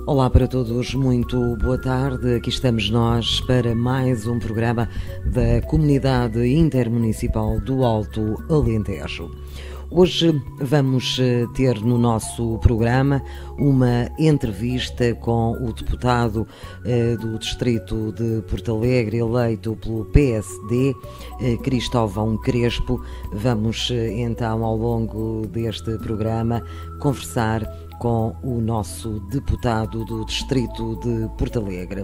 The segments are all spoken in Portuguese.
Olá para todos, muito boa tarde. Aqui estamos nós para mais um programa da Comunidade Intermunicipal do Alto Alentejo. Hoje vamos ter no nosso programa uma entrevista com o deputado do Distrito de Porto Alegre, eleito pelo PSD, Cristóvão Crespo. Vamos então, ao longo deste programa, conversar com o nosso deputado do Distrito de Porto Alegre.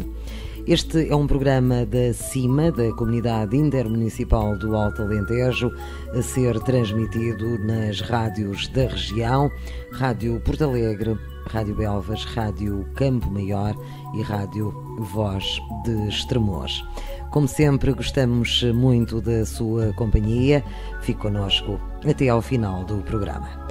Este é um programa da CIMA, da Comunidade Intermunicipal do Alto Alentejo, a ser transmitido nas rádios da região, Rádio Porto Alegre, Rádio Belvas, Rádio Campo Maior e Rádio Voz de Estremoz. Como sempre, gostamos muito da sua companhia. Fique connosco até ao final do programa.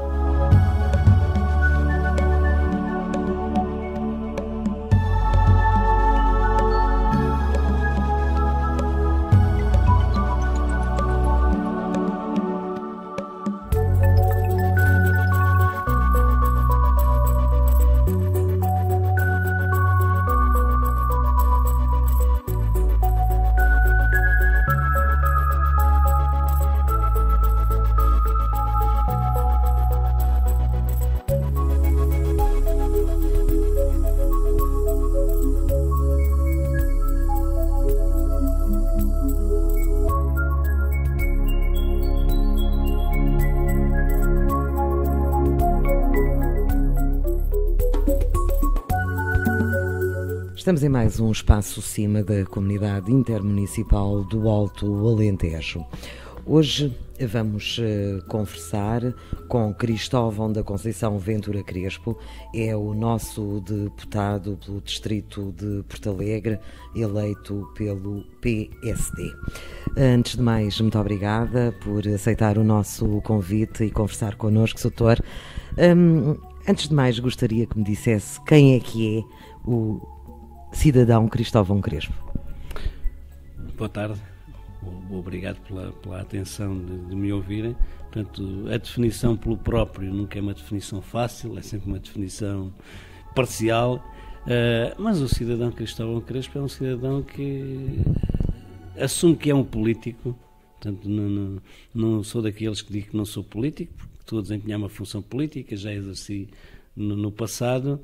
Estamos em mais um espaço CIMA da Comunidade Intermunicipal do Alto Alentejo. Hoje vamos conversar com Cristóvão da Conceição Ventura Crespo, é o nosso deputado pelo Distrito de Porto Alegre, eleito pelo PSD. Antes de mais, muito obrigada por aceitar o nosso convite e conversar connosco, doutor. Antes de mais, gostaria que me dissesse quem é que é o cidadão Cristóvão Crespo. Boa tarde, obrigado pela atenção de me ouvirem. Portanto, a definição pelo próprio nunca é uma definição fácil, é sempre uma definição parcial, mas o cidadão Cristóvão Crespo é um cidadão que assume que é um político. Portanto, não sou daqueles que digo que não sou político, porque estou a desempenhar uma função política, já exerci no passado,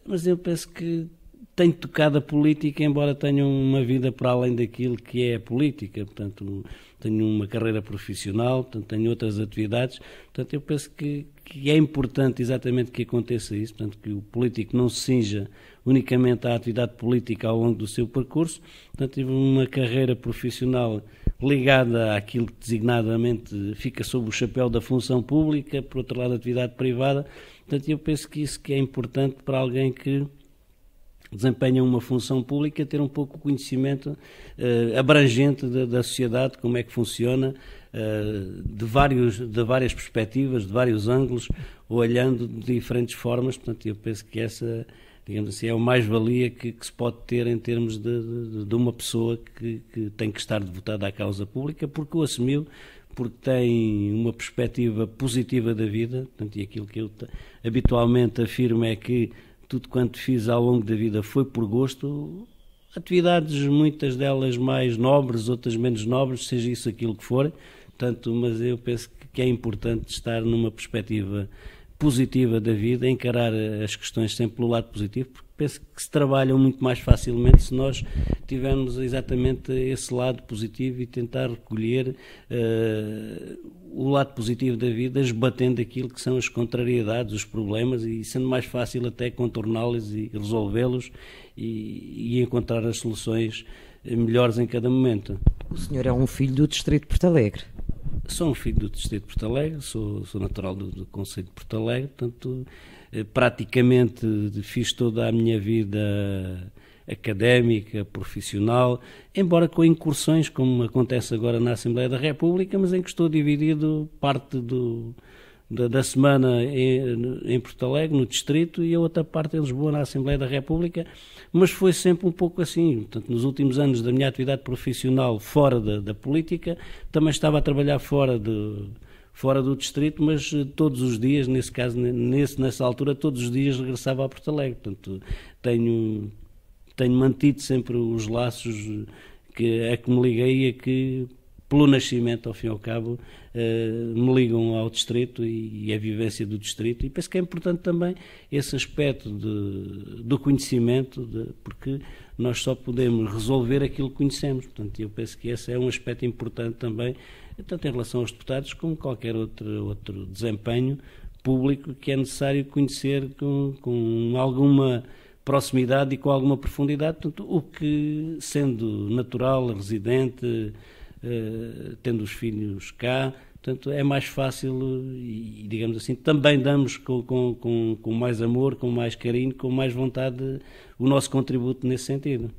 mas eu penso que tenho tocado a política, embora tenha uma vida para além daquilo que é a política. Portanto, tenho uma carreira profissional, portanto, tenho outras atividades. Portanto, eu penso que é importante exatamente que aconteça isso, portanto, que o político não se cinja unicamente à atividade política ao longo do seu percurso. Portanto, tive uma carreira profissional ligada àquilo que designadamente fica sob o chapéu da função pública, por outro lado, a atividade privada. Portanto, eu penso que isso que é importante para alguém que desempenham uma função pública, ter um pouco o conhecimento abrangente da sociedade, como é que funciona, de várias perspectivas, de vários ângulos, olhando de diferentes formas. Portanto, eu penso que essa, digamos assim, é o mais-valia que se pode ter em termos de uma pessoa que tem que estar devotada à causa pública, porque o assumiu, porque tem uma perspectiva positiva da vida. Portanto, e aquilo que eu habitualmente afirmo é que tudo quanto fiz ao longo da vida foi por gosto, atividades, muitas delas mais nobres, outras menos nobres, seja isso aquilo que for. Portanto, mas eu penso que é importante estar numa perspectiva positiva da vida, encarar as questões sempre pelo lado positivo, porque penso que se trabalham muito mais facilmente se nós tivermos exatamente esse lado positivo e tentar recolher o lado positivo da vida, esbatendo aquilo que são as contrariedades, os problemas, e sendo mais fácil até contorná-los e resolvê-los e encontrar as soluções melhores em cada momento. O senhor é um filho do Distrito de Porto Alegre? Sou um filho do Distrito de Porto Alegre, sou natural do Concelho de Porto Alegre, portanto, praticamente fiz toda a minha vida académica, profissional, embora com incursões, como acontece agora na Assembleia da República, mas em que estou dividido parte da semana em Porto Alegre, no Distrito, e a outra parte em Lisboa, na Assembleia da República, mas foi sempre um pouco assim. Portanto, nos últimos anos da minha atividade profissional fora da política, também estava a trabalhar fora fora do distrito, mas todos os dias, nesse caso, nessa altura, todos os dias regressava a Porto Alegre. Portanto, tenho mantido sempre os laços a que me liguei e a que, pelo nascimento, ao fim e ao cabo, me ligam ao distrito e à vivência do distrito, e penso que é importante também esse aspecto do conhecimento, porque nós só podemos resolver aquilo que conhecemos. Portanto, eu penso que esse é um aspecto importante também, tanto em relação aos deputados como qualquer outro desempenho público que é necessário conhecer com alguma proximidade e com alguma profundidade. Portanto, o que, sendo natural, residente, tendo os filhos cá, portanto, é mais fácil e, digamos assim, também damos com mais amor, com mais carinho, com mais vontade o nosso contributo nesse sentido.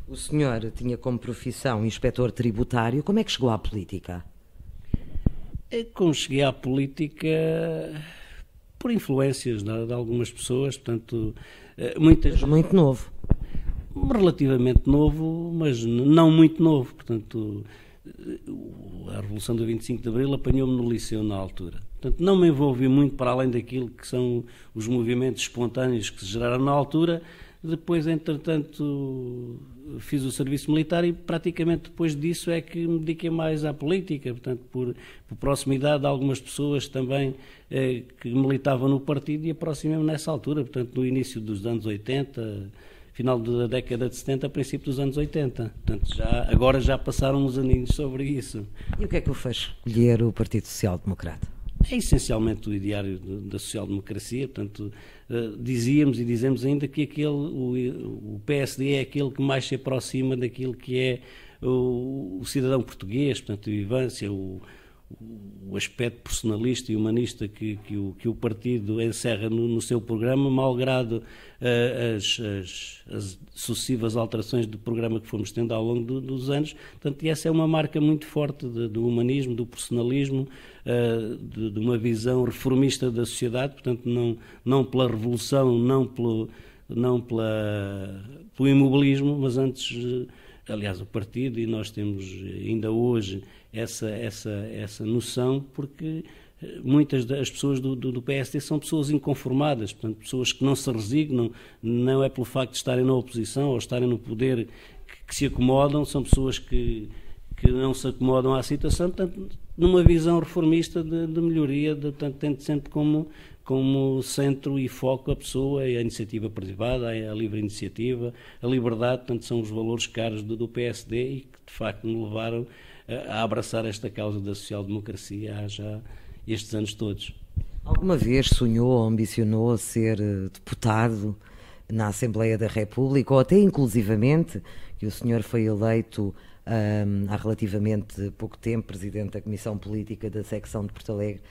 O senhor tinha como profissão inspetor tributário. Como é que chegou à política? Como cheguei à política por influências de algumas pessoas, portanto, muitas... Muito novo. Relativamente novo, mas não muito novo, portanto... A Revolução do 25 de Abril apanhou-me no liceu na altura. Portanto, não me envolvi muito para além daquilo que são os movimentos espontâneos que se geraram na altura. Depois, entretanto, fiz o serviço militar e praticamente depois disso é que me dediquei mais à política, portanto, por proximidade de algumas pessoas também que militavam no partido, e aproximei-me nessa altura, portanto, no início dos anos 80, final da década de 70, princípio dos anos 80. Portanto, agora já passaram uns aninhos sobre isso. E o que é que o fez escolher o Partido Social Democrata? É essencialmente o ideário da social-democracia. Portanto, dizíamos e dizemos ainda que o PSD é aquele que mais se aproxima daquilo que é o cidadão português, portanto, a vivência, o aspecto personalista e humanista que o partido encerra no seu programa, malgrado as sucessivas alterações do programa que fomos tendo ao longo dos anos. Portanto, e essa é uma marca muito forte do humanismo, do personalismo, de uma visão reformista da sociedade, portanto, não pela revolução, não pelo imobilismo, mas antes... Aliás, o partido, e nós temos ainda hoje essa noção, porque muitas das pessoas do PSD são pessoas inconformadas, portanto, pessoas que não se resignam, não é pelo facto de estarem na oposição ou estarem no poder que se acomodam, são pessoas que não se acomodam à situação, portanto, numa visão reformista de melhoria, portanto, tendo sempre como centro e foco a pessoa, a iniciativa privada, a livre iniciativa, a liberdade. Portanto, são os valores caros do PSD e que, de facto, me levaram a abraçar esta causa da social-democracia há já estes anos todos. Alguma vez sonhou ou ambicionou ser deputado na Assembleia da República, ou até inclusivamente, que o senhor foi eleito há relativamente pouco tempo presidente da Comissão Política da secção de Porto Alegre?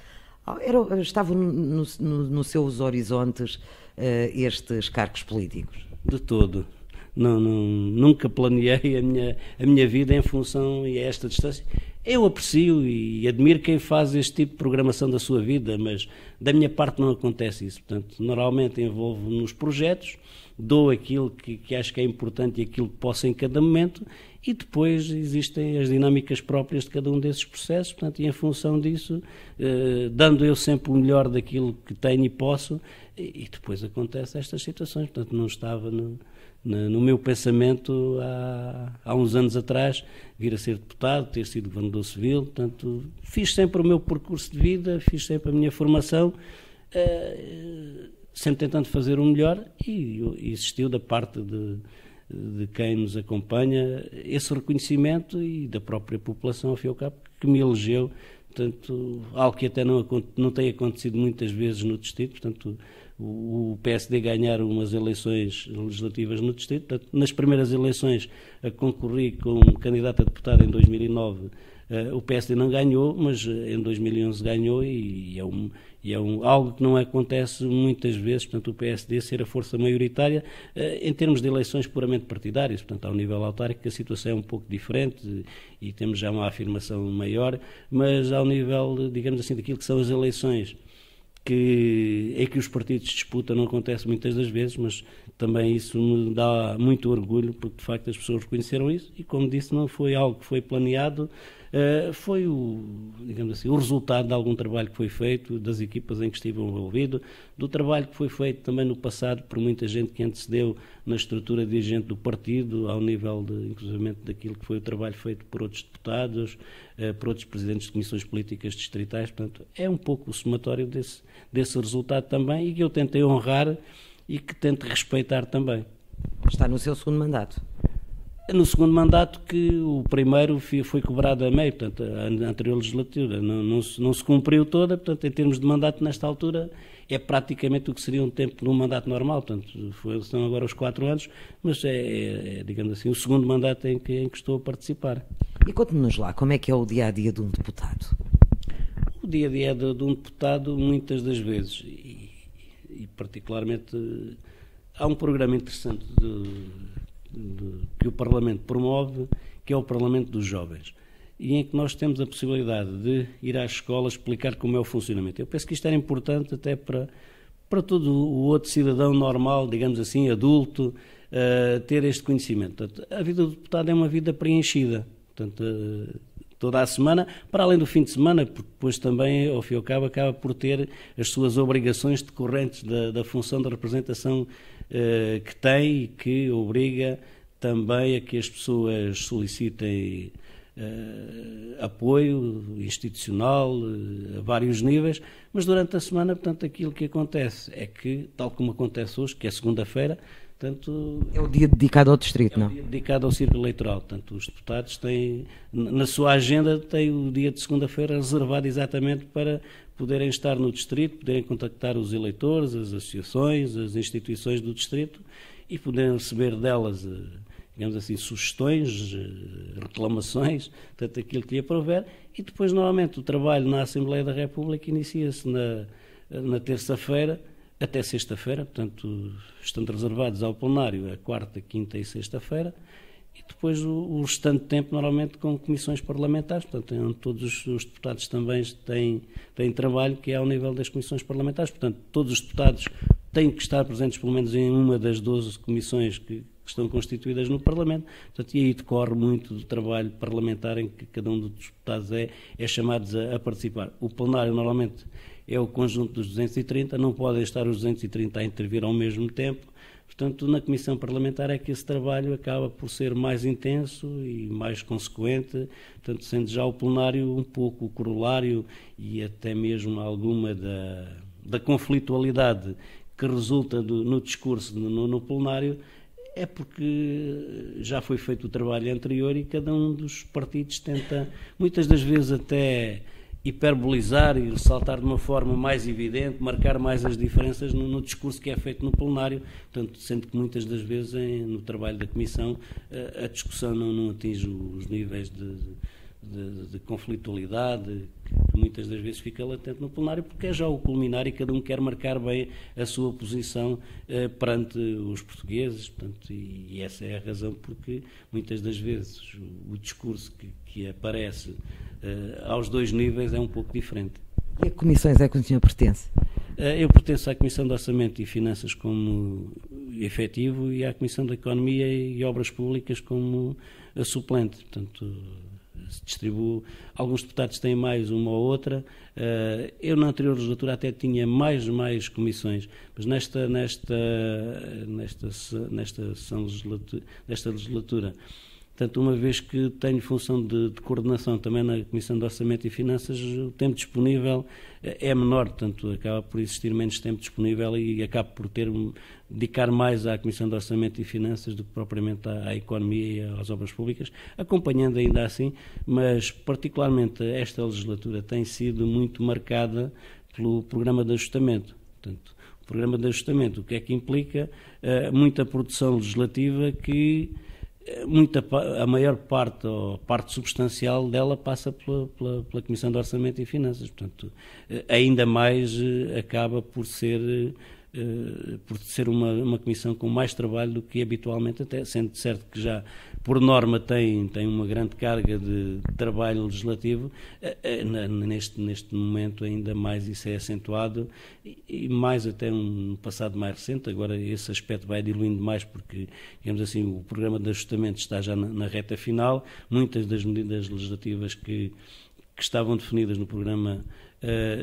Estavam nos seus horizontes estes cargos políticos? De todo. Nunca planeei a minha vida em função a esta distância. Eu aprecio e admiro quem faz este tipo de programação da sua vida, mas da minha parte não acontece isso. Portanto, normalmente envolvo-me nos projetos, dou aquilo que acho que é importante e aquilo que posso em cada momento, e depois existem as dinâmicas próprias de cada um desses processos, portanto, e em função disso, dando eu sempre o melhor daquilo que tenho e posso, e depois acontecem estas situações. Portanto, não estava no meu pensamento há uns anos atrás vir a ser deputado, ter sido governador civil. Portanto, fiz sempre o meu percurso de vida, fiz sempre a minha formação, sempre tentando fazer o melhor, e existiu da parte de quem nos acompanha esse reconhecimento, e da própria população, ao fim e ao cabo, que me elegeu. Portanto, algo que até não tem acontecido muitas vezes no distrito. Portanto, o PSD ganhar umas eleições legislativas no distrito. Portanto, nas primeiras eleições concorri como candidato a deputado em 2009. O PSD não ganhou, mas em 2011 ganhou, e é algo que não acontece muitas vezes. Portanto, o PSD ser a força maioritária em termos de eleições puramente partidárias. Portanto, ao nível autárquico a situação é um pouco diferente e temos já uma afirmação maior, mas ao nível, digamos assim, daquilo que são as eleições em que os partidos disputam, não acontece muitas das vezes, mas também isso me dá muito orgulho, porque de facto as pessoas reconheceram isso, e como disse, não foi algo que foi planeado, foi digamos assim, o resultado de algum trabalho que foi feito, das equipas em que estive envolvido, do trabalho que foi feito também no passado por muita gente que antecedeu na estrutura dirigente do partido, ao nível, inclusivamente, daquilo que foi o trabalho feito por outros deputados, por outros presidentes de comissões políticas distritais. Portanto, é um pouco o somatório desse resultado também, e que eu tentei honrar e que tento respeitar também. Está no seu segundo mandato? No segundo mandato, que o primeiro foi cobrado a meio, portanto, a anterior legislatura não se cumpriu toda, portanto, em termos de mandato, nesta altura, é praticamente o que seria um tempo de um mandato normal, portanto, são agora os 4 anos, mas digamos assim, o segundo mandato em que estou a participar. E conte-nos lá, como é que é o dia-a-dia de um deputado? O dia-a-dia de um deputado, muitas das vezes, e particularmente, há um programa interessante que o Parlamento promove, que é o Parlamento dos Jovens, e em que nós temos a possibilidade de ir às escolas explicar como é o funcionamento. Eu penso que isto era importante até para todo o outro cidadão normal, digamos assim, adulto, ter este conhecimento. Portanto, a vida do deputado é uma vida preenchida, portanto, toda a semana, para além do fim de semana, porque depois também, ao fim e ao cabo, acaba por ter as suas obrigações decorrentes da função de representação que tem, e que obriga também a que as pessoas solicitem apoio institucional a vários níveis, mas durante a semana, portanto, aquilo que acontece é que, tal como acontece hoje, que é segunda-feira, portanto, é o dia dedicado ao distrito, não? É o dia dedicado ao círculo eleitoral. Portanto, os deputados têm, na sua agenda, têm o dia de segunda-feira reservado exatamente para poderem estar no distrito, poderem contactar os eleitores, as associações, as instituições do distrito, e poderem receber delas, digamos assim, sugestões, reclamações, portanto, aquilo que lhe aprouver. E depois, normalmente, o trabalho na Assembleia da República inicia-se na terça-feira até sexta-feira, portanto, estando reservados ao plenário a quarta, quinta e sexta-feira, e depois o restante tempo, normalmente, com comissões parlamentares, portanto, onde todos os deputados também têm trabalho, que é ao nível das comissões parlamentares. Portanto, todos os deputados têm que estar presentes, pelo menos, em uma das 12 comissões que estão constituídas no Parlamento. Portanto, e aí decorre muito do trabalho parlamentar em que cada um dos deputados é chamados a participar. O plenário, normalmente, é o conjunto dos 230, não podem estar os 230 a intervir ao mesmo tempo. Portanto, na Comissão Parlamentar é que esse trabalho acaba por ser mais intenso e mais consequente, portanto, sendo já o plenário um pouco o corolário e até mesmo alguma da conflitualidade que resulta no discurso no plenário, é porque já foi feito o trabalho anterior e cada um dos partidos tenta, muitas das vezes até hiperbolizar e ressaltar de uma forma mais evidente, marcar mais as diferenças no discurso que é feito no plenário, portanto, sendo que muitas das vezes no trabalho da Comissão a discussão não atinge os níveis de conflitualidade que muitas das vezes fica latente no plenário, porque é já o culminar e cada um quer marcar bem a sua posição perante os portugueses, portanto, e essa é a razão porque muitas das vezes o discurso que aparece aos dois níveis é um pouco diferente. E a que comissões é que o senhor pertence? Eu pertenço à Comissão de Orçamento e Finanças como efetivo e à Comissão de Economia e Obras Públicas como suplente, portanto, se distribui. Alguns deputados têm mais uma ou outra. Eu na anterior legislatura até tinha mais comissões, mas nesta legislatura, portanto, uma vez que tenho função de coordenação também na Comissão de Orçamento e Finanças, o tempo disponível é menor, portanto, acaba por existir menos tempo disponível e acabo por dedicar mais à Comissão de Orçamento e Finanças do que propriamente à Economia e às Obras Públicas, acompanhando ainda assim, mas particularmente esta legislatura tem sido muito marcada pelo Programa de Ajustamento. Portanto, o Programa de Ajustamento, o que é que implica? Muita produção legislativa que a maior parte, ou parte substancial dela, passa pela Comissão de Orçamento e Finanças. Portanto, ainda mais acaba por ser por ser uma comissão com mais trabalho do que habitualmente, até sendo certo que já por norma tem uma grande carga de trabalho legislativo, neste momento ainda mais isso é acentuado e mais até um passado mais recente. Agora esse aspecto vai diluindo mais porque, digamos assim, o programa de ajustamento está já na reta final. Muitas das medidas legislativas que estavam definidas no programa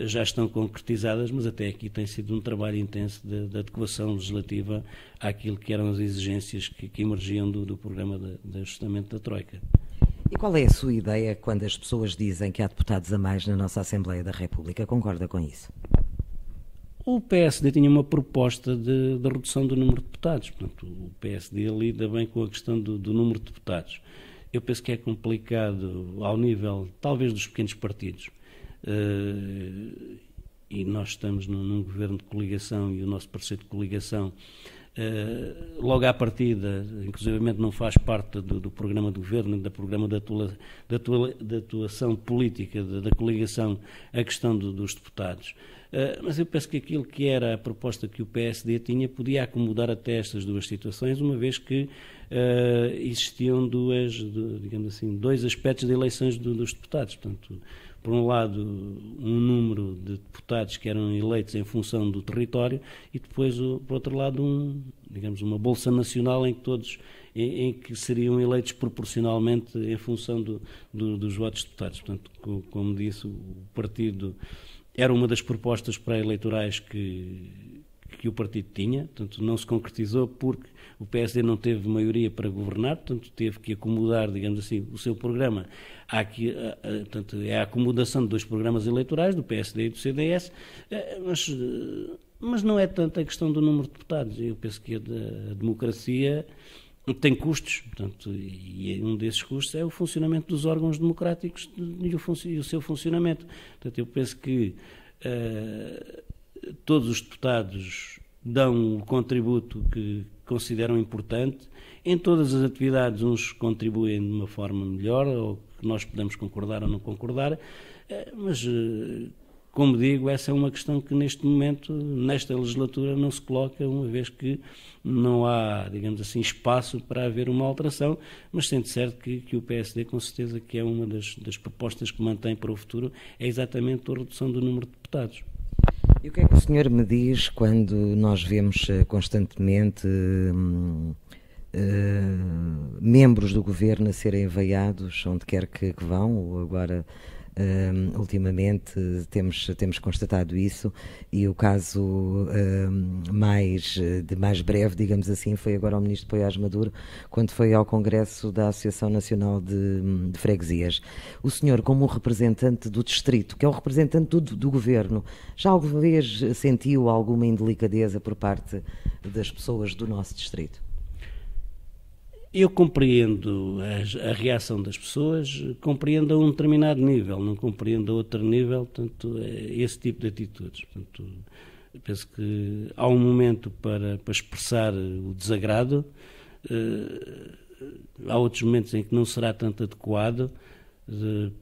já estão concretizadas, mas até aqui tem sido um trabalho intenso de adequação legislativa àquilo que eram as exigências que emergiam do programa de ajustamento da Troika. E qual é a sua ideia quando as pessoas dizem que há deputados a mais na nossa Assembleia da República? Concorda com isso? O PSD tinha uma proposta de redução do número de deputados. Portanto, o PSD lida bem com a questão do número de deputados. Eu penso que é complicado ao nível, talvez, dos pequenos partidos. E nós estamos num governo de coligação e o nosso parceiro de coligação logo à partida, inclusivamente não faz parte do programa de governo, do programa de atuação política da coligação, a questão dos deputados. Mas eu penso que aquilo que era a proposta que o PSD tinha podia acomodar até estas duas situações, uma vez que existiam digamos assim, dois aspectos de eleições dos deputados. Portanto, por um lado, um número de deputados que eram eleitos em função do território e depois, por outro lado, digamos, uma bolsa nacional em que seriam eleitos proporcionalmente em função dos votos de deputados. Portanto, como disse, o partido era uma das propostas pré-eleitorais que o partido tinha, portanto não se concretizou porque o PSD não teve maioria para governar, portanto teve que acomodar, digamos assim, o seu programa. Portanto, é a acomodação de dois programas eleitorais, do PSD e do CDS, mas não é tanto a questão do número de deputados. Eu penso que a democracia tem custos, portanto, e um desses custos é o funcionamento dos órgãos democráticos e o seu funcionamento. Portanto, eu penso que todos os deputados dão o contributo que consideram importante. Em todas as atividades, uns contribuem de uma forma melhor, ou que nós podemos concordar ou não concordar, mas, como digo, essa é uma questão que neste momento, nesta legislatura, não se coloca, uma vez que não há, digamos assim, espaço para haver uma alteração, mas sendo certo que o PSD, com certeza, que é uma das propostas que mantém para o futuro, é exatamente a redução do número de deputados. E o que é que o senhor me diz quando nós vemos constantemente membros do governo a serem veiados onde quer que vão, ou agora ultimamente temos constatado isso, e o caso mais breve, digamos assim, foi agora o ministro Poiás Maduro, quando foi ao Congresso da Associação Nacional de Freguesias. O senhor, como representante do distrito, que é o representante do governo, já alguma vez sentiu alguma indelicadeza por parte das pessoas do nosso distrito? Eu compreendo a reação das pessoas, compreendo a um determinado nível, não compreendo a outro nível, portanto, esse tipo de atitudes. Portanto, penso que há um momento para expressar o desagrado, há outros momentos em que não será tanto adequado.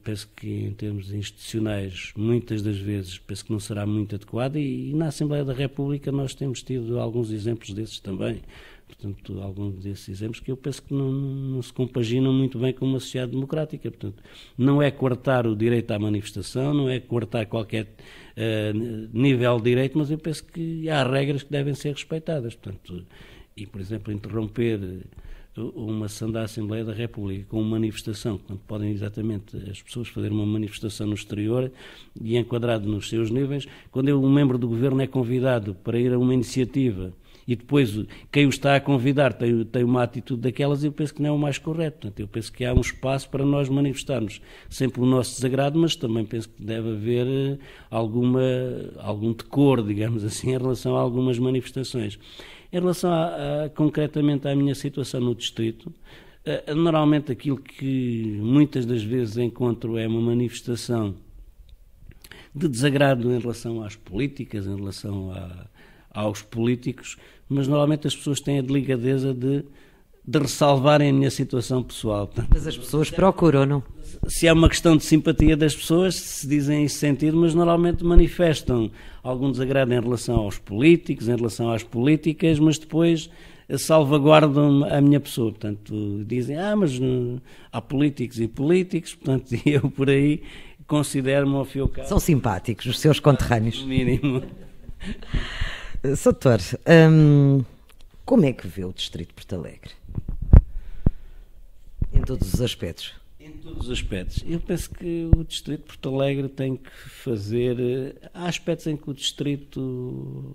Penso que em termos institucionais, muitas das vezes, penso que não será muito adequado, e na Assembleia da República nós temos tido alguns exemplos desses também. Portanto, alguns desses exemplos que eu penso que não se compaginam muito bem com uma sociedade democrática. Portanto, não é coartar o direito à manifestação, não é coartar qualquer nível de direito, mas eu penso que há regras que devem ser respeitadas. Portanto, e, por exemplo, interromper uma sessão da Assembleia da República com uma manifestação, quando podem exatamente as pessoas fazerem uma manifestação no exterior e enquadrado nos seus níveis, quando um membro do governo é convidado para ir a uma iniciativa e depois quem o está a convidar tem uma atitude daquelas, eu penso que não é o mais correto. Portanto, eu penso que há um espaço para nós manifestarmos sempre o nosso desagrado, mas também penso que deve haver algum decoro, digamos assim, em relação a algumas manifestações. Em relação concretamente à minha situação no distrito, normalmente aquilo que muitas das vezes encontro é uma manifestação de desagrado em relação às políticas, em relação aos políticos, mas normalmente as pessoas têm a delicadeza de de ressalvarem a minha situação pessoal. Mas as pessoas procuram, não? Se é uma questão de simpatia das pessoas, se dizem esse sentido, mas normalmente manifestam algum desagrado em relação aos políticos, em relação às políticas, mas depois salvaguardam a minha pessoa. Portanto, dizem, mas há políticos e políticos, portanto, eu por aí considero-me ao fim e ao cabo. São simpáticos os seus conterrâneos. No mínimo. Sr. Doutor, como é que vê o Distrito de Porto Alegre? Em todos os aspectos. Em todos os aspectos. Eu penso que o Distrito de Porto Alegre tem que fazer... Há aspectos em que o Distrito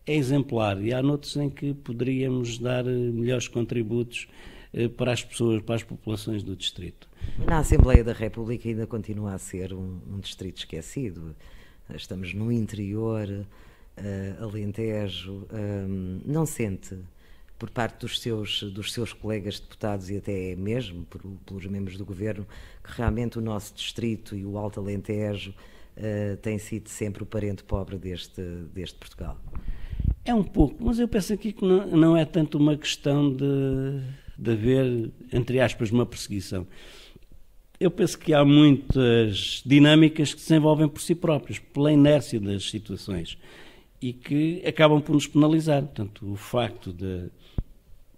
é exemplar e há noutros em que poderíamos dar melhores contributos para as pessoas, para as populações do Distrito. Na Assembleia da República ainda continua a ser um distrito esquecido. Estamos no interior, Alentejo. Não sente, por parte dos seus colegas deputados e até mesmo pelos membros do Governo, que realmente o nosso distrito e o Alto Alentejo tem sido sempre o parente pobre deste Portugal? É um pouco, mas eu penso aqui que não é tanto uma questão de haver, entre aspas, uma perseguição. Eu penso que há muitas dinâmicas que se desenvolvem por si próprias, pela inércia das situações, e que acabam por nos penalizar. Portanto, o facto de,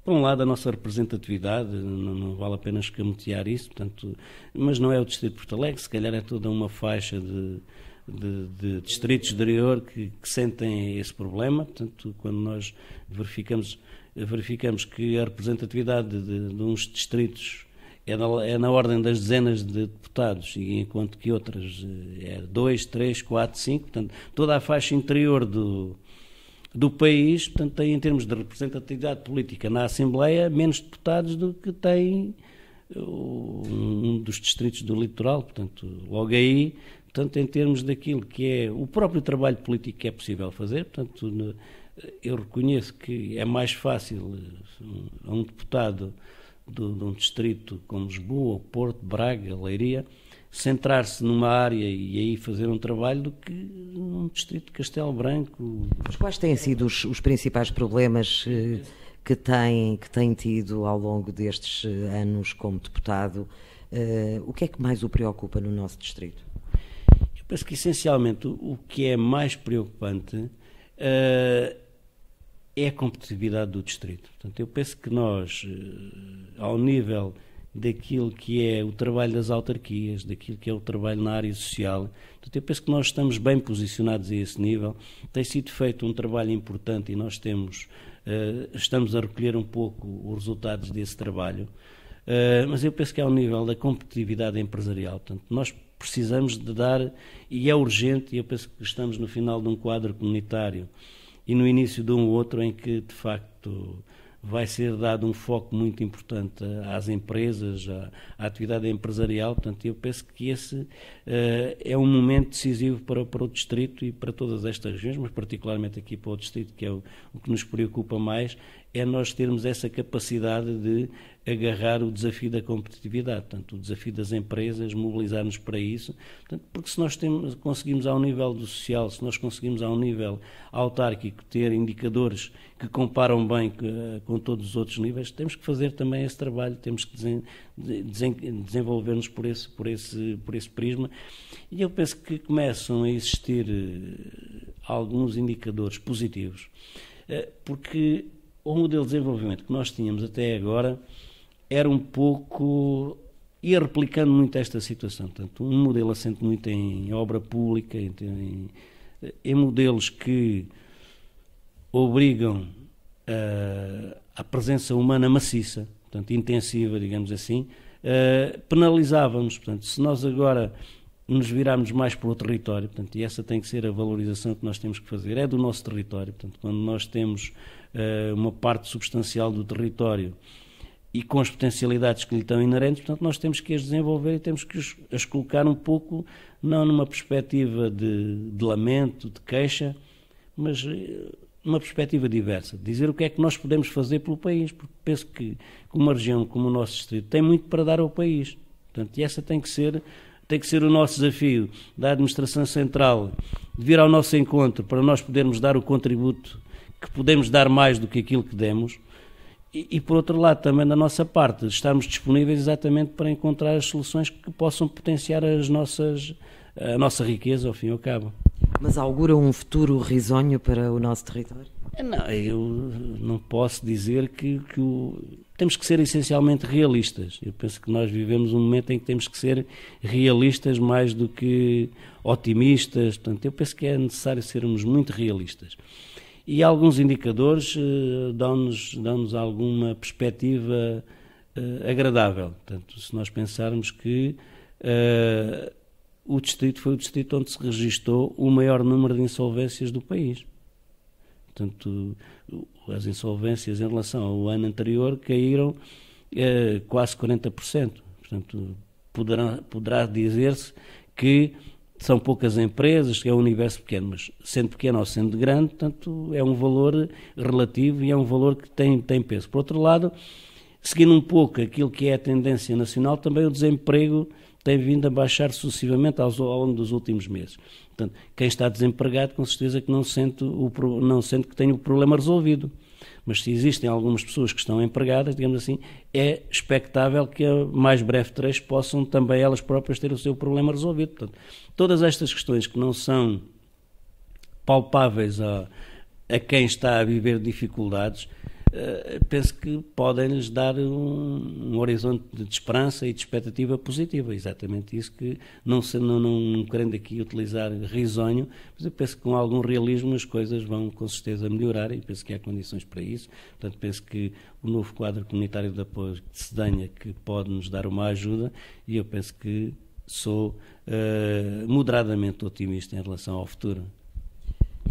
por um lado, a nossa representatividade, não vale a pena escamotear isso, portanto, mas não é o Distrito de Porto Alegre, se calhar é toda uma faixa de distritos de exterior que sentem esse problema. Portanto, quando nós verificamos que a representatividade de uns distritos é na ordem das dezenas de deputados, e enquanto que outras é 2, 3, 4, 5, portanto, toda a faixa interior do país, portanto, tem, em termos de representatividade política na Assembleia, menos deputados do que tem um dos distritos do litoral. Portanto, logo aí, portanto, em termos daquilo que é o próprio trabalho político que é possível fazer, portanto, eu reconheço que é mais fácil a um deputado de um distrito como Lisboa, Porto, Braga, Leiria, centrar-se numa área e aí fazer um trabalho do que num distrito de Castelo Branco. Mas quais têm sido os principais problemas que tem tido ao longo destes anos como deputado? O que é que mais o preocupa no nosso distrito? Eu penso que essencialmente o que é mais preocupante é a competitividade do distrito. Portanto, eu penso que nós, ao nível daquilo que é o trabalho das autarquias, daquilo que é o trabalho na área social, portanto, eu penso que nós estamos bem posicionados a esse nível. Tem sido feito um trabalho importante e nós estamos a recolher um pouco os resultados desse trabalho, mas eu penso que é ao nível da competitividade empresarial. Portanto, nós precisamos de dar, e é urgente, e eu penso que estamos no final de um quadro comunitário e no início de um outro em que, de facto, vai ser dado um foco muito importante às empresas, à atividade empresarial. Portanto, eu penso que esse é um momento decisivo para o distrito e para todas estas regiões, mas particularmente aqui para o distrito, que é o que nos preocupa mais, é nós termos essa capacidade de agarrar o desafio da competitividade, portanto, o desafio das empresas, mobilizar-nos para isso, portanto, porque se nós conseguimos ao nível do social, se nós conseguimos ao nível autárquico ter indicadores que comparam bem com todos os outros níveis, temos que fazer também esse trabalho, temos que desenvolver-nos por esse prisma, e eu penso que começam a existir alguns indicadores positivos, porque o modelo de desenvolvimento que nós tínhamos até agora era um pouco, ia replicando muito esta situação, portanto, um modelo assente muito em obra pública, em modelos que obrigam a presença humana maciça, portanto, intensiva, digamos assim, penalizávamos. Portanto, se nós agora nos virarmos mais para o território, portanto, e essa tem que ser a valorização que nós temos que fazer, é do nosso território. Portanto, quando nós temos uma parte substancial do território e com as potencialidades que lhe estão inerentes, portanto, nós temos que as desenvolver e temos que as colocar um pouco, não numa perspectiva de lamento, de queixa, mas numa perspectiva diversa, dizer o que é que nós podemos fazer pelo país, porque penso que uma região como o nosso distrito tem muito para dar ao país. Portanto, e essa tem que ser o nosso desafio da Administração Central, de vir ao nosso encontro para nós podermos dar o contributo que podemos dar mais do que aquilo que demos, E por outro lado, também da nossa parte, estarmos disponíveis exatamente para encontrar as soluções que possam potenciar a nossa riqueza, ao fim e ao cabo. Mas augura um futuro risonho para o nosso território? Não, eu não posso dizer que temos que ser essencialmente realistas. Eu penso que nós vivemos um momento em que temos que ser realistas mais do que otimistas. Portanto, eu penso que é necessário sermos muito realistas. E alguns indicadores dão-nos alguma perspectiva agradável. Portanto, se nós pensarmos que o distrito foi o distrito onde se registou o maior número de insolvências do país. Portanto, as insolvências em relação ao ano anterior caíram quase 40%. Portanto, poderá dizer-se que são poucas empresas, que é um universo pequeno, mas sendo pequeno ou sendo grande, portanto, é um valor relativo e é um valor que tem peso. Por outro lado, seguindo um pouco aquilo que é a tendência nacional, também o desemprego tem vindo a baixar sucessivamente ao longo dos últimos meses. Portanto, quem está desempregado, com certeza que não sente que tem o problema resolvido. Mas se existem algumas pessoas que estão empregadas, digamos assim, é expectável que a mais breve trecho possam também elas próprias ter o seu problema resolvido. Portanto, todas estas questões que não são palpáveis a quem está a viver dificuldades, penso que podem-lhes dar um horizonte de esperança e de expectativa positiva. Exatamente isso que, não querendo aqui utilizar risonho, mas eu penso que com algum realismo as coisas vão com certeza melhorar e penso que há condições para isso. Portanto, penso que o novo quadro comunitário de apoio de Cedenha que pode nos dar uma ajuda e eu penso que sou moderadamente otimista em relação ao futuro.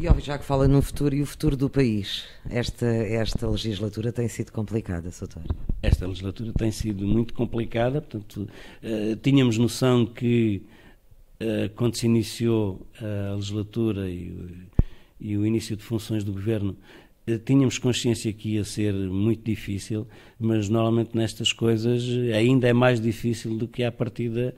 E já que fala no futuro e o futuro do país, esta legislatura tem sido complicada, Soutor? Esta legislatura tem sido muito complicada, portanto, tínhamos noção que quando se iniciou a legislatura e o início de funções do governo, tínhamos consciência que ia ser muito difícil, mas normalmente nestas coisas ainda é mais difícil do que à partida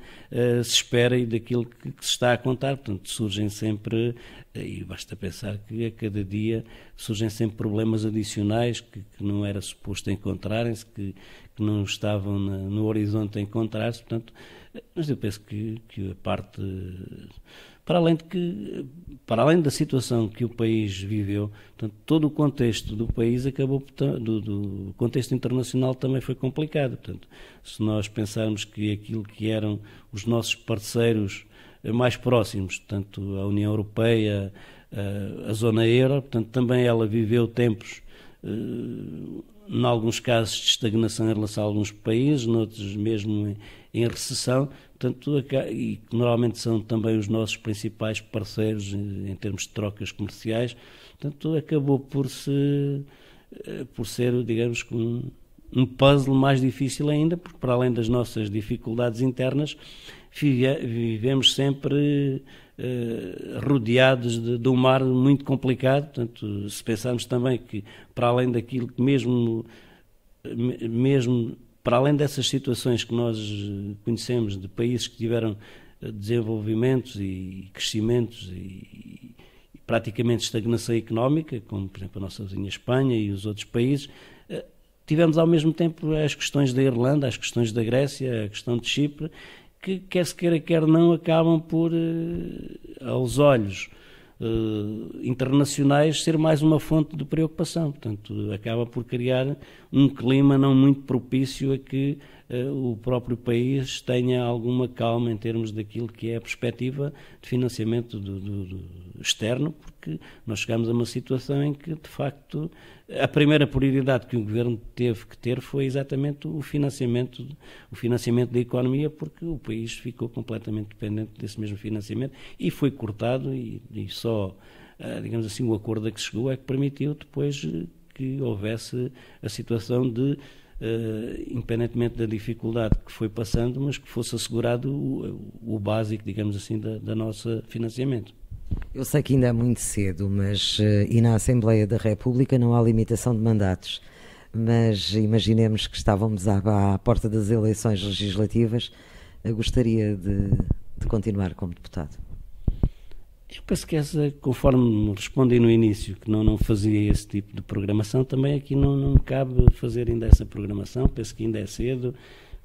se espera e daquilo que se está a contar. Portanto, surgem sempre, e basta pensar que a cada dia surgem sempre problemas adicionais que não era suposto encontrarem-se, que não estavam no horizonte a encontrar-se. Portanto, mas eu penso que a parte... Para além da situação que o país viveu, portanto, todo o contexto do país acabou, do contexto internacional também foi complicado. Portanto, se nós pensarmos que aquilo que eram os nossos parceiros mais próximos, portanto, a União Europeia, a zona euro, portanto, também ela viveu tempos, em alguns casos, de estagnação em relação a alguns países, noutros mesmo em recessão, portanto, e que normalmente são também os nossos principais parceiros em termos de trocas comerciais, portanto, acabou por ser, digamos, um puzzle mais difícil ainda, porque para além das nossas dificuldades internas, vivemos sempre rodeados de um mar muito complicado. Portanto, se pensarmos também que, para além daquilo que mesmo para além dessas situações que nós conhecemos de países que tiveram desenvolvimentos e crescimentos e praticamente estagnação económica, como por exemplo a nossa vizinha Espanha e os outros países, tivemos ao mesmo tempo as questões da Irlanda, as questões da Grécia, a questão de Chipre, que quer se queira, quer não, acabam por, aos olhos internacionais, ser mais uma fonte de preocupação. Portanto, acaba por criar um clima não muito propício a que o próprio país tenha alguma calma em termos daquilo que é a perspectiva de financiamento do externo, porque nós chegamos a uma situação em que, de facto, a primeira prioridade que o governo teve que ter foi exatamente o financiamento da economia, porque o país ficou completamente dependente desse mesmo financiamento e foi cortado e só, digamos assim, o acordo a que se chegou é que permitiu depois que houvesse a situação de, independentemente da dificuldade que foi passando, mas que fosse assegurado o básico, digamos assim, da nossa financiamento. Eu sei que ainda é muito cedo, mas e na Assembleia da República não há limitação de mandatos, mas imaginemos que estávamos à porta das eleições legislativas, eu gostaria de continuar como deputado. Eu penso que conforme respondi no início, que não fazia esse tipo de programação, também aqui não me cabe fazer ainda essa programação. Penso que ainda é cedo,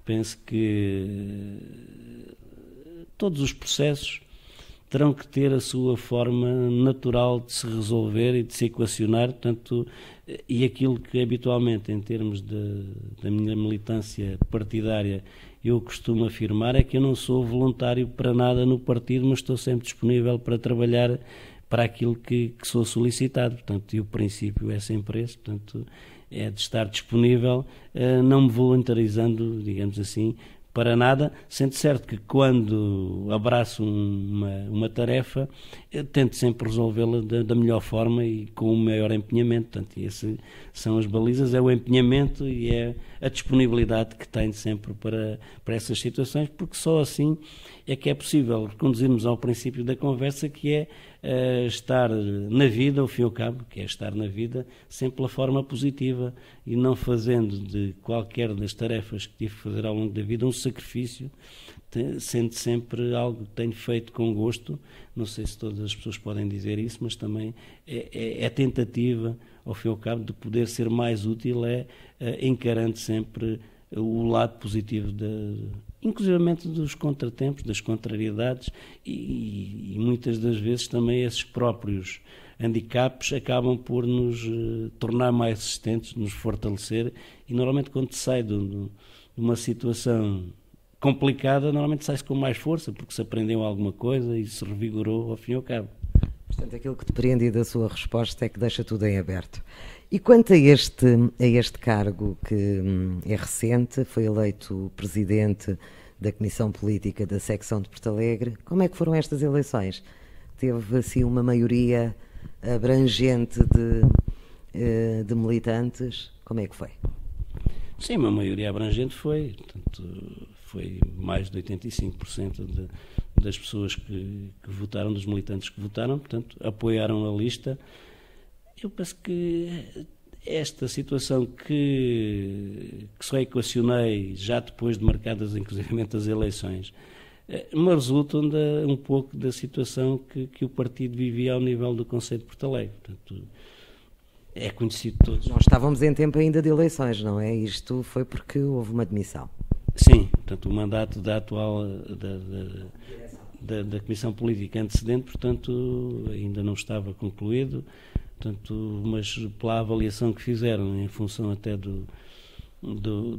penso que todos os processos terão que ter a sua forma natural de se resolver e de se equacionar, portanto, e aquilo que habitualmente, em termos da minha militância partidária, eu costumo afirmar é que eu não sou voluntário para nada no partido, mas estou sempre disponível para trabalhar para aquilo que sou solicitado, portanto, e o princípio é sempre esse, portanto, é de estar disponível, não me voluntarizando, digamos assim, para nada, sendo certo que quando abraço uma tarefa, eu tento sempre resolvê-la da melhor forma e com o maior empenhamento. Portanto, essas são as balizas, é o empenhamento e é a disponibilidade que tenho sempre para essas situações, porque só assim é que é possível reconduzirmos ao princípio da conversa, que é estar na vida, ao fim e ao cabo, que é estar na vida sempre pela forma positiva e não fazendo de qualquer das tarefas que tive que fazer ao longo da vida um sacrifício, sendo sempre algo que tenho feito com gosto. Não sei se todas as pessoas podem dizer isso, mas também é tentativa, ao fim e ao cabo, de poder ser mais útil, encarando sempre o lado positivo, inclusivamente dos contratempos, das contrariedades e muitas das vezes também esses próprios handicaps acabam por nos tornar mais resistentes, nos fortalecer, e normalmente quando se sai de uma situação complicada, normalmente sai-se com mais força, porque se aprendeu alguma coisa e se revigorou ao fim e ao cabo. Portanto, aquilo que depreende da sua resposta é que deixa tudo em aberto. E quanto a este cargo que é recente, foi eleito presidente da Comissão Política da Secção de Porto Alegre, como é que foram estas eleições? Teve assim uma maioria abrangente de militantes? Como é que foi? Sim, uma maioria abrangente foi, portanto, foi mais de 85% das pessoas que votaram, dos militantes que votaram, portanto, apoiaram a lista. Eu penso que esta situação que só equacionei já depois de marcadas, inclusive, as eleições, me resultam um pouco da situação que o partido vivia ao nível do Conselho de Porto Alegre. Portanto, é conhecido de todos. Nós estávamos em tempo ainda de eleições, não é? Isto foi porque houve uma demissão. Sim, portanto, o mandato da atual da Comissão Política antecedente, portanto, ainda não estava concluído, portanto, mas pela avaliação que fizeram em função até dos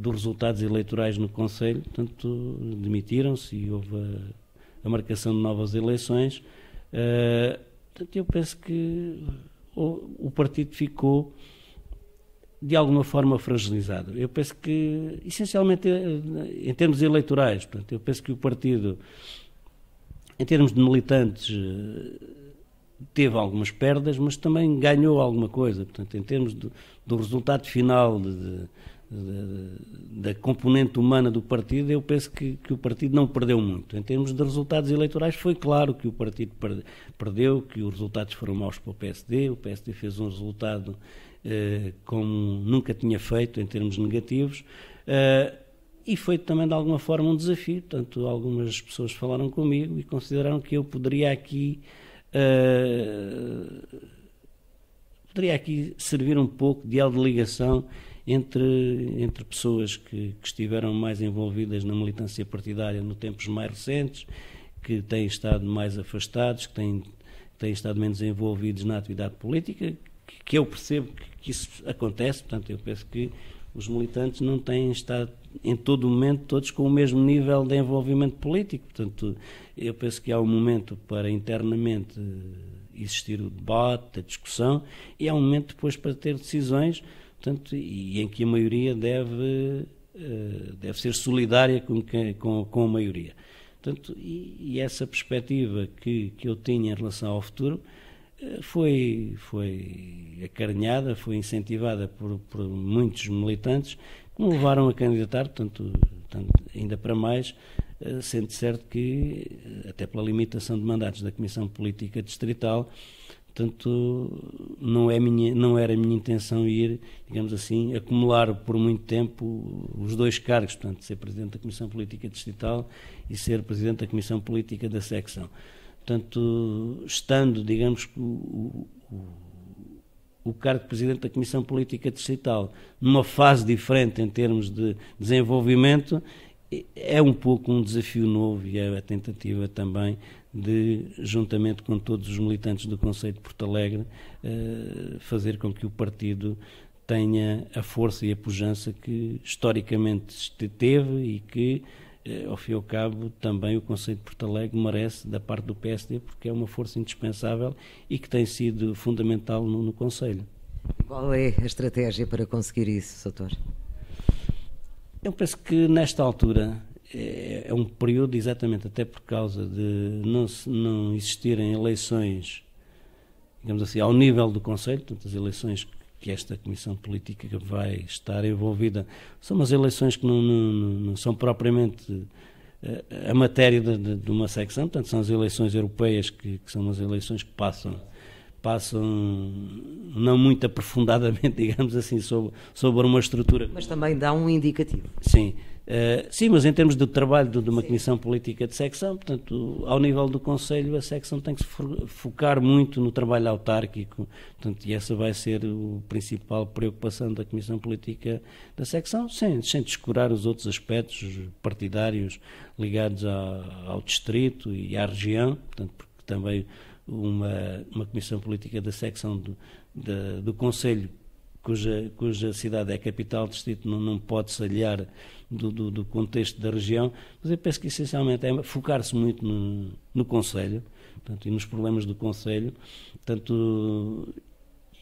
resultados eleitorais no Conselho, portanto, demitiram-se e houve a marcação de novas eleições. Portanto, eu penso que o partido ficou de alguma forma fragilizado. Eu penso que, essencialmente, em termos eleitorais, portanto, eu penso que o partido, em termos de militantes, teve algumas perdas, mas também ganhou alguma coisa. Portanto, em termos do resultado final da componente humana do partido, eu penso que o partido não perdeu muito. Em termos de resultados eleitorais, foi claro que o partido perdeu, que os resultados foram maus para o PSD fez um resultado como nunca tinha feito em termos negativos, e foi também de alguma forma um desafio. Portanto, algumas pessoas falaram comigo e consideraram que eu poderia aqui servir um pouco de elo de ligação entre pessoas que estiveram mais envolvidas na militância partidária nos tempos mais recentes, que têm estado mais afastados, que têm estado menos envolvidos na atividade política, que eu percebo que isso acontece. Portanto, eu penso que os militantes não têm estado em todo o momento todos com o mesmo nível de envolvimento político. Portanto, eu penso que há um momento para internamente existir o debate, a discussão, e há um momento depois para ter decisões, portanto, e em que a maioria deve ser solidária com a maioria. Portanto, e essa perspectiva que eu tinha em relação ao futuro foi acarinhada, foi incentivada por muitos militantes que me levaram a candidatar, portanto, ainda para mais, sendo certo que, até pela limitação de mandatos da Comissão Política Distrital, portanto, não era a minha intenção ir, digamos assim, acumular por muito tempo os dois cargos, portanto, ser Presidente da Comissão Política Distrital e ser Presidente da Comissão Política da Secção. portanto, estando, digamos, o cargo de Presidente da Comissão Política Distrital numa fase diferente em termos de desenvolvimento, é um pouco um desafio novo e é a tentativa também de, juntamente com todos os militantes do Conselho de Porto Alegre, fazer com que o partido tenha a força e a pujança que historicamente teve e que, ao fim e ao cabo, também o Conselho de Porto Alegre merece da parte do PSD, porque é uma força indispensável e que tem sido fundamental no Conselho. Qual é a estratégia para conseguir isso, Soutor? Eu penso que nesta altura é um período, exatamente até por causa de não existirem eleições, digamos assim, ao nível do Conselho, portanto, as eleições que esta Comissão Política vai estar envolvida são umas eleições que não são propriamente a matéria de uma secção, portanto, são as eleições europeias, que são umas eleições que passam não muito aprofundadamente, digamos assim, sobre uma estrutura. Mas também dá um indicativo. Sim, sim, mas em termos do trabalho de uma Comissão Política de secção, portanto, ao nível do Conselho, a secção tem que se focar muito no trabalho autárquico, portanto, e essa vai ser a principal preocupação da Comissão Política da secção, sem descurar os outros aspectos partidários ligados ao distrito e à região, portanto, porque também uma Comissão Política da secção do Conselho, cuja cidade é a capital do distrito, não pode se aliar do contexto da região, mas eu penso que essencialmente é focar-se muito no Conselho, portanto, e nos problemas do Conselho, portanto,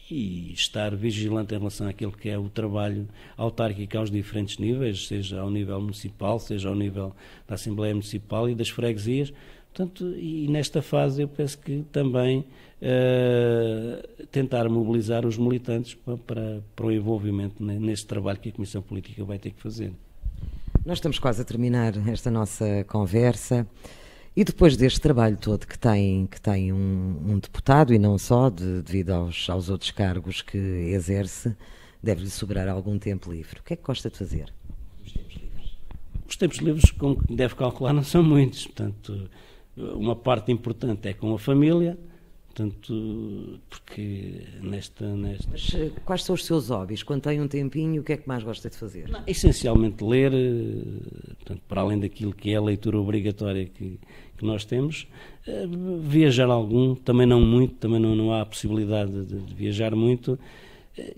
e estar vigilante em relação àquilo que é o trabalho autárquico aos diferentes níveis, seja ao nível municipal, seja ao nível da Assembleia Municipal e das freguesias. Portanto, e nesta fase eu penso que também tentar mobilizar os militantes para o envolvimento neste trabalho que a Comissão Política vai ter que fazer. Nós estamos quase a terminar esta nossa conversa e depois deste trabalho todo que tem um deputado e não só, devido aos outros cargos que exerce, deve-lhe sobrar algum tempo livre. O que é que gosta de fazer? Os tempos livres, como deve calcular, não são muitos, portanto, uma parte importante é com a família, portanto, porque nesta... Mas quais são os seus hobbies? Quando tem um tempinho, o que é que mais gosta de fazer? Essencialmente ler, portanto, para além daquilo que é a leitura obrigatória que nós temos, viajar algum, também não muito, também não há a possibilidade de viajar muito,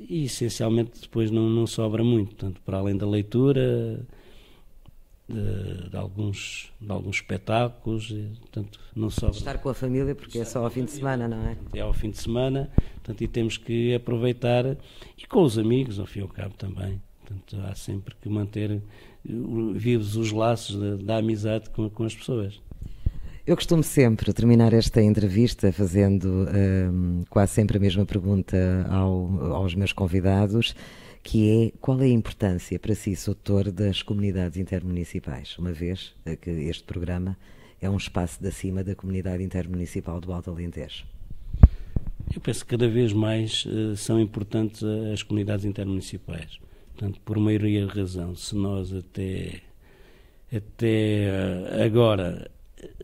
e essencialmente depois não sobra muito, portanto, para além da leitura... De alguns espetáculos, portanto, não só... Estar com a família, porque é só ao fim de semana, não é? É ao fim de semana, portanto, e temos que aproveitar, e com os amigos, ao fim e ao cabo também, portanto, há sempre que manter vivos os laços da amizade com as pessoas. Eu costumo sempre terminar esta entrevista fazendo quase sempre a mesma pergunta aos meus convidados, que é: qual é a importância para si, Soutor, das comunidades intermunicipais, uma vez que este programa é um espaço de acima da comunidade intermunicipal do Alto Alentejo? Eu penso que cada vez mais são importantes as comunidades intermunicipais. Portanto, por maioria de razão, se nós até agora,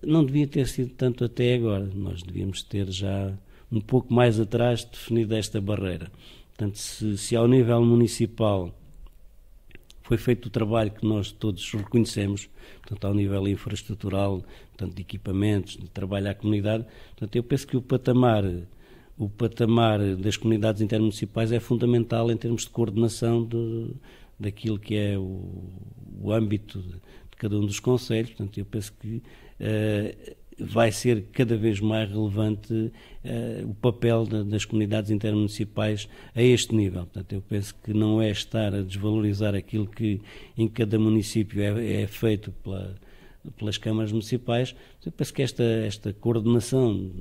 não devia ter sido tanto até agora, nós devíamos ter já um pouco mais atrás definido esta barreira. Portanto, se ao nível municipal foi feito o trabalho que nós todos reconhecemos, portanto, ao nível infraestrutural, portanto, de equipamentos, de trabalho à comunidade, portanto, eu penso que o patamar das comunidades intermunicipais é fundamental em termos de coordenação daquilo que é o âmbito de cada um dos concelhos. Portanto, eu penso que vai ser cada vez mais relevante o papel das comunidades intermunicipais a este nível. Portanto, eu penso que não é estar a desvalorizar aquilo que em cada município é feito pelas câmaras municipais. Eu penso que esta coordenação,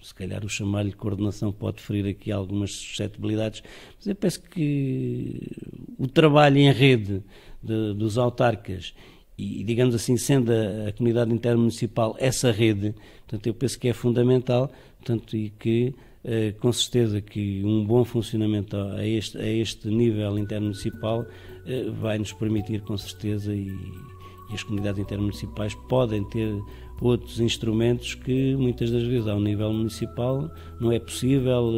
se calhar o chamar-lhe coordenação pode ferir aqui algumas suscetibilidades, mas eu penso que o trabalho em rede dos autarcas e, digamos assim, sendo a comunidade intermunicipal essa rede, portanto, eu penso que é fundamental, portanto, e que, com certeza, que um bom funcionamento a este nível intermunicipal vai nos permitir, com certeza, e e as comunidades intermunicipais podem ter outros instrumentos que muitas das vezes ao nível municipal não é possível,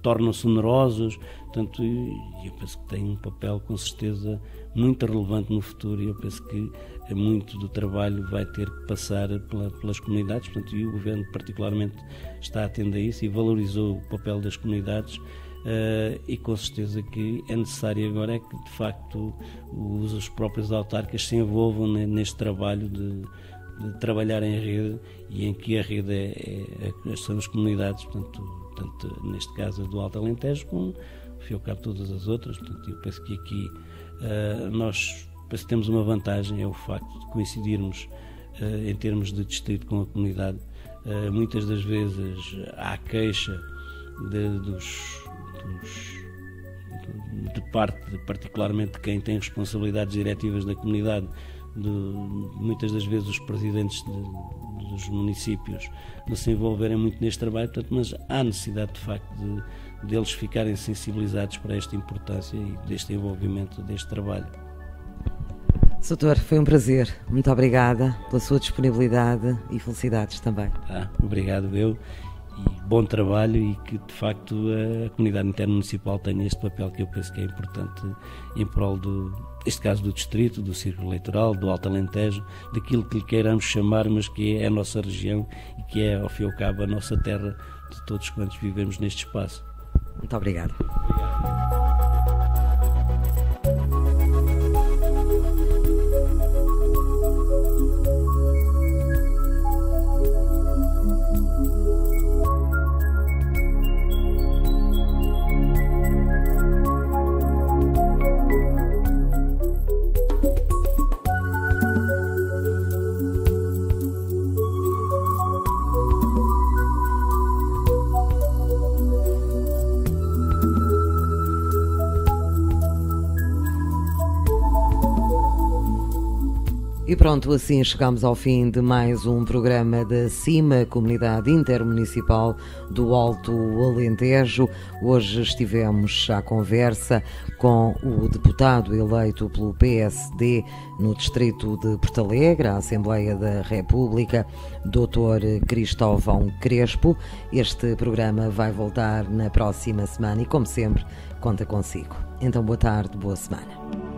tornam-se onerosos, portanto, eu penso que tem um papel com certeza muito relevante no futuro, e eu penso que muito do trabalho vai ter que passar pelas comunidades, portanto, e o Governo particularmente está atento a isso e valorizou o papel das comunidades. E com certeza que é necessário agora é que de facto os próprios autarcas se envolvam neste trabalho de trabalhar em rede, e em que a rede são as comunidades, portanto, tanto neste caso a do Alto Alentejo como ao fim e ao cabo todas as outras. Portanto, eu penso que aqui nós temos uma vantagem, é o facto de coincidirmos em termos de distrito com a comunidade. Muitas das vezes há queixa de parte, particularmente de quem tem responsabilidades diretivas da comunidade, muitas das vezes os presidentes dos municípios não se envolverem muito neste trabalho, portanto, mas há necessidade de facto deles ficarem sensibilizados para esta importância e deste envolvimento deste trabalho. Doutor, foi um prazer. Muito obrigada pela sua disponibilidade e felicidades também. Obrigado eu. E bom trabalho, e que de facto a comunidade intermunicipal tenha este papel que eu penso que é importante em prol neste caso do distrito, do círculo eleitoral, do Alto Alentejo, daquilo que lhe queiramos chamar, mas que é a nossa região e que é ao fim e ao cabo a nossa terra, de todos quantos vivemos neste espaço. Muito obrigado. E pronto, assim chegamos ao fim de mais um programa da CIMA, Comunidade Intermunicipal do Alto Alentejo. Hoje estivemos à conversa com o deputado eleito pelo PSD no distrito de Porto Alegre, à Assembleia da República, Dr. Cristóvão Crespo. Este programa vai voltar na próxima semana e, como sempre, conta consigo. Então, boa tarde, boa semana.